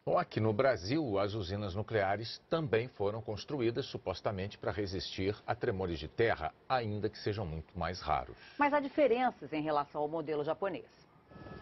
Bom, aqui no Brasil, as usinas nucleares também foram construídas supostamente para resistir a tremores de terra, ainda que sejam muito mais raros. Mas há diferenças em relação ao modelo japonês.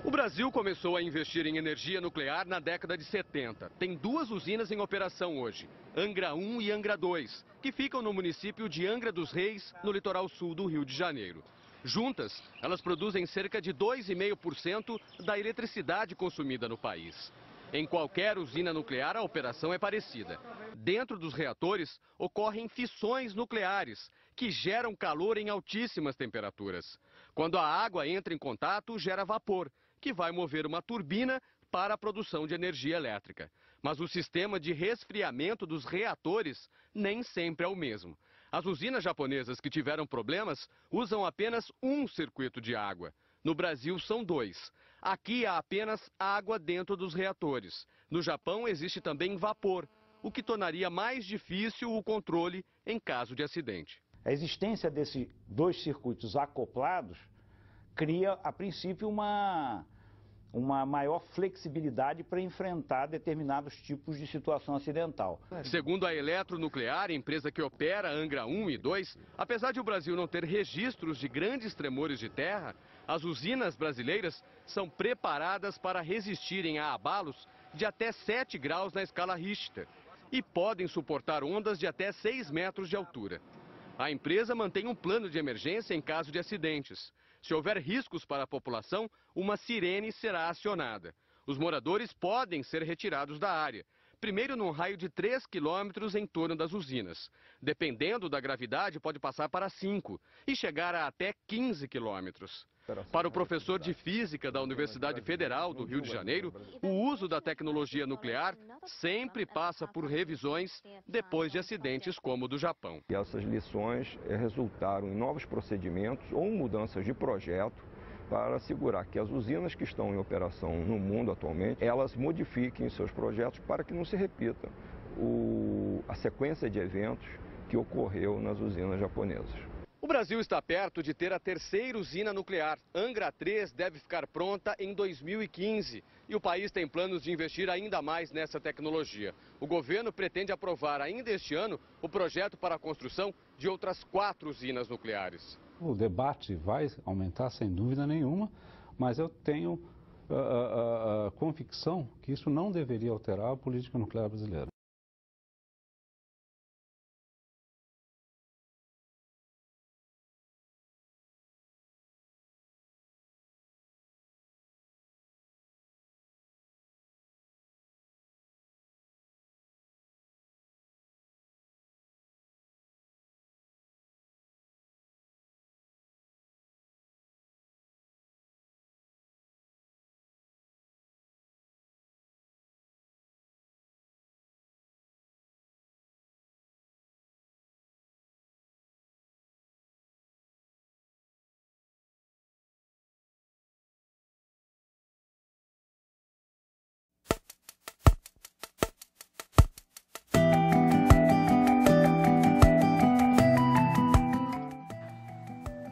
O Brasil começou a investir em energia nuclear na década de 70. Tem duas usinas em operação hoje, Angra 1 e Angra 2, que ficam no município de Angra dos Reis, no litoral sul do Rio de Janeiro. Juntas, elas produzem cerca de 2,5% da eletricidade consumida no país. Em qualquer usina nuclear, a operação é parecida. Dentro dos reatores, ocorrem fissões nucleares, que geram calor em altíssimas temperaturas. Quando a água entra em contato, gera vapor, que vai mover uma turbina para a produção de energia elétrica. Mas o sistema de resfriamento dos reatores nem sempre é o mesmo. As usinas japonesas que tiveram problemas usam apenas um circuito de água. No Brasil, são dois. Aqui há apenas água dentro dos reatores. No Japão, existe também vapor, o que tornaria mais difícil o controle em caso de acidente. A existência desses dois circuitos acoplados cria, a princípio, uma maior flexibilidade para enfrentar determinados tipos de situação acidental. Segundo a Eletronuclear, empresa que opera Angra 1 e 2, apesar de o Brasil não ter registros de grandes tremores de terra, as usinas brasileiras são preparadas para resistirem a abalos de até 7 graus na escala Richter e podem suportar ondas de até 6 metros de altura. A empresa mantém um plano de emergência em caso de acidentes. Se houver riscos para a população, uma sirene será acionada. Os moradores podem ser retirados da área, primeiro num raio de 3 quilômetros em torno das usinas. Dependendo da gravidade, pode passar para 5 e chegar a até 15 quilômetros. Para o professor de Física da Universidade Federal do Rio de Janeiro, o uso da tecnologia nuclear sempre passa por revisões depois de acidentes como o do Japão. E essas lições resultaram em novos procedimentos ou mudanças de projeto para assegurar que as usinas que estão em operação no mundo atualmente, elas modifiquem seus projetos para que não se repita a sequência de eventos que ocorreu nas usinas japonesas. O Brasil está perto de ter a terceira usina nuclear. Angra 3 deve ficar pronta em 2015 e o país tem planos de investir ainda mais nessa tecnologia. O governo pretende aprovar ainda este ano o projeto para a construção de outras 4 usinas nucleares. O debate vai aumentar sem dúvida nenhuma, mas eu tenho a convicção que isso não deveria alterar a política nuclear brasileira.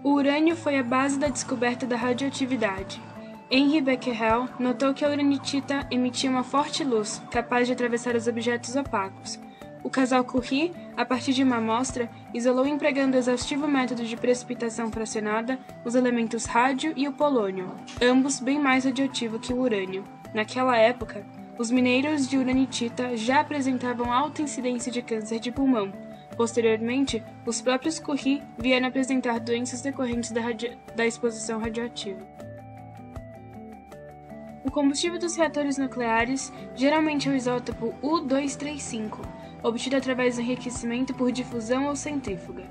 O urânio foi a base da descoberta da radioatividade. Henri Becquerel notou que a uranitita emitia uma forte luz, capaz de atravessar os objetos opacos. O casal Curie, a partir de uma amostra, isolou empregando o exaustivo método de precipitação fracionada os elementos rádio e o polônio, ambos bem mais radioativos que o urânio. Naquela época, os mineiros de uranitita já apresentavam alta incidência de câncer de pulmão. Posteriormente, os próprios Curie vieram apresentar doenças decorrentes da exposição radioativa. O combustível dos reatores nucleares geralmente é o isótopo U-235, obtido através do enriquecimento por difusão ou centrífuga.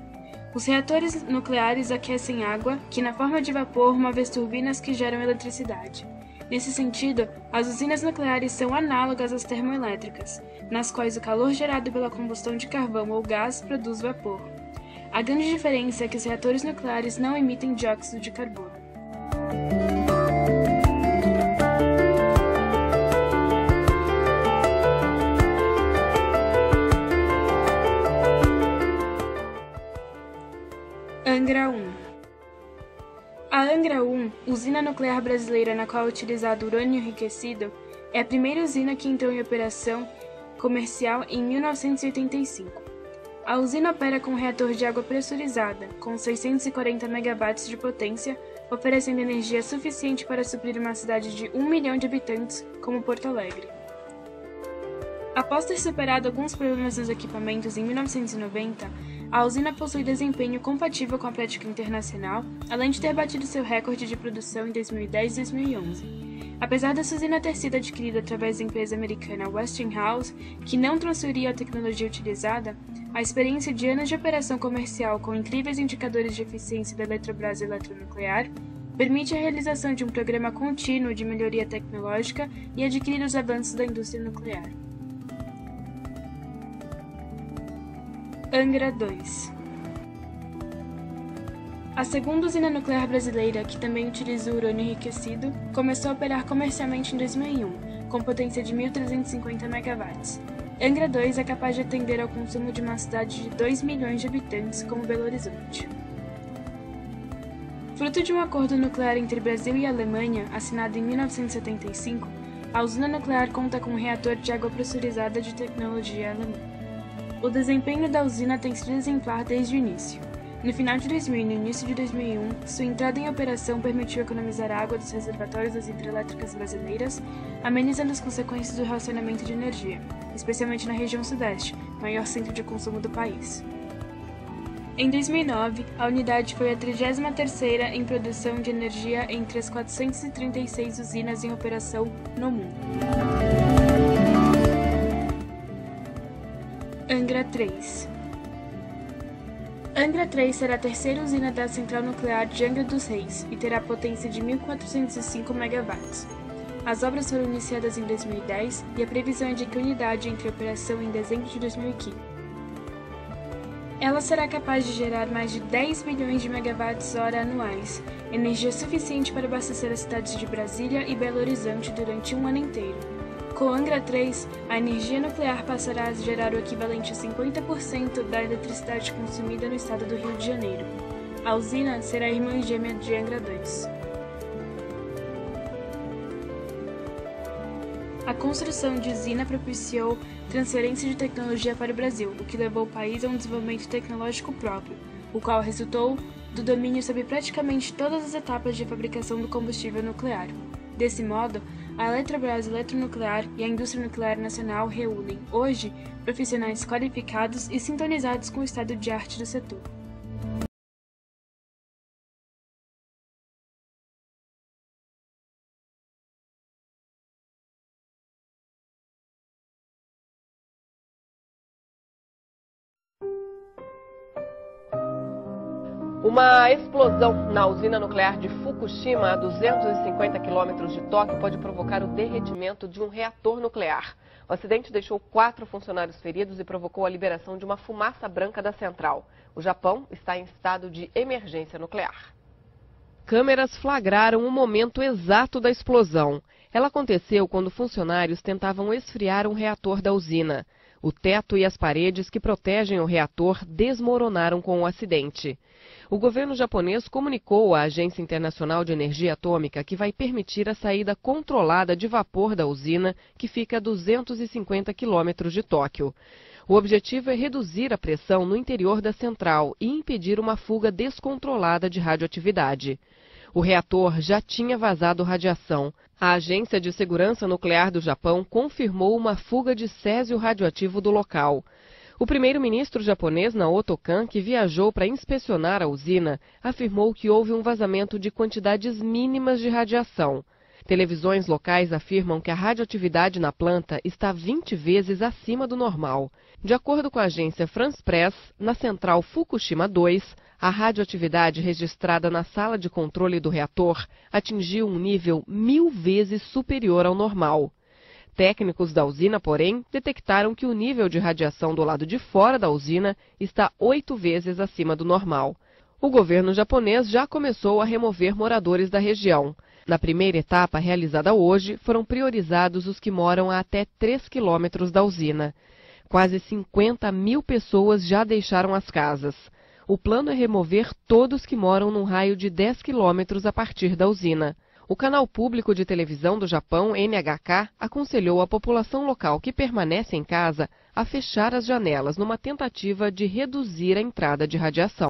Os reatores nucleares aquecem água, que na forma de vapor move as turbinas que geram eletricidade. Nesse sentido, as usinas nucleares são análogas às termoelétricas, nas quais o calor gerado pela combustão de carvão ou gás produz vapor. A grande diferença é que os reatores nucleares não emitem dióxido de carbono. Angra 1. A Angra 1, usina nuclear brasileira na qual é utilizado urânio enriquecido, É a primeira usina que entrou em operação comercial em 1985. A usina opera com um reator de água pressurizada, com 640 megawatts de potência, oferecendo energia suficiente para suprir uma cidade de 1 milhão de habitantes, como Porto Alegre. Após ter superado alguns problemas dos equipamentos em 1990, a usina possui desempenho compatível com a prática internacional, além de ter batido seu recorde de produção em 2010 e 2011. Apesar dessa usina ter sido adquirida através da empresa americana Westinghouse, que não transferiu a tecnologia utilizada, a experiência de anos de operação comercial com incríveis indicadores de eficiência da Eletrobras Eletronuclear permite a realização de um programa contínuo de melhoria tecnológica e adquirir os avanços da indústria nuclear. Angra 2. A segunda usina nuclear brasileira, que também utiliza o urânio enriquecido, começou a operar comercialmente em 2001, com potência de 1.350 megawatts. Angra 2 é capaz de atender ao consumo de uma cidade de 2 milhões de habitantes, como Belo Horizonte. Fruto de um acordo nuclear entre Brasil e Alemanha, assinado em 1975, a usina nuclear conta com um reator de água pressurizada de tecnologia alemã. O desempenho da usina tem sido exemplar desde o início. No final de 2000 e no início de 2001, sua entrada em operação permitiu economizar água dos reservatórios das hidrelétricas brasileiras, amenizando as consequências do racionamento de energia, especialmente na região sudeste, maior centro de consumo do país. Em 2009, a unidade foi a 33ª em produção de energia entre as 436 usinas em operação no mundo. Angra 3. Angra 3 será a terceira usina da central nuclear de Angra dos Reis e terá potência de 1.405 megawatts. As obras foram iniciadas em 2010 e a previsão é de que a unidade entre em operação em dezembro de 2015. Ela será capaz de gerar mais de 10 bilhões de megawatts-hora anuais, energia suficiente para abastecer as cidades de Brasília e Belo Horizonte durante um ano inteiro. Com Angra 3, a energia nuclear passará a gerar o equivalente a 50% da eletricidade consumida no estado do Rio de Janeiro. A usina será a irmã gêmea de Angra 2. A construção de usina propiciou transferência de tecnologia para o Brasil, o que levou o país a um desenvolvimento tecnológico próprio, o qual resultou do domínio sobre praticamente todas as etapas de fabricação do combustível nuclear. Desse modo, a Eletrobras Eletronuclear e a indústria nuclear nacional reúnem, hoje, profissionais qualificados e sintonizados com o estado de arte do setor. Uma explosão na usina nuclear de Fukushima, a 250 quilômetros de Tóquio, pode provocar o derretimento de um reator nuclear. O acidente deixou 4 funcionários feridos e provocou a liberação de uma fumaça branca da central. O Japão está em estado de emergência nuclear. Câmeras flagraram o momento exato da explosão. Ela aconteceu quando funcionários tentavam esfriar um reator da usina. O teto e as paredes que protegem o reator desmoronaram com o acidente. O governo japonês comunicou à Agência Internacional de Energia Atômica que vai permitir a saída controlada de vapor da usina, que fica a 250 quilômetros de Tóquio. O objetivo é reduzir a pressão no interior da central e impedir uma fuga descontrolada de radioatividade. O reator já tinha vazado radiação. A Agência de Segurança Nuclear do Japão confirmou uma fuga de césio radioativo do local. O primeiro-ministro japonês Naoto Kan, que viajou para inspecionar a usina, afirmou que houve um vazamento de quantidades mínimas de radiação. Televisões locais afirmam que a radioatividade na planta está 20 vezes acima do normal. De acordo com a agência France Press, na central Fukushima 2, a radioatividade registrada na sala de controle do reator atingiu um nível 1000 vezes superior ao normal. Técnicos da usina, porém, detectaram que o nível de radiação do lado de fora da usina está 8 vezes acima do normal. O governo japonês já começou a remover moradores da região. Na primeira etapa, realizada hoje, foram priorizados os que moram a até 3 quilômetros da usina. Quase 50 mil pessoas já deixaram as casas. O plano é remover todos que moram num raio de 10 quilômetros a partir da usina. O canal público de televisão do Japão, NHK, aconselhou a população local que permanece em casa a fechar as janelas numa tentativa de reduzir a entrada de radiação.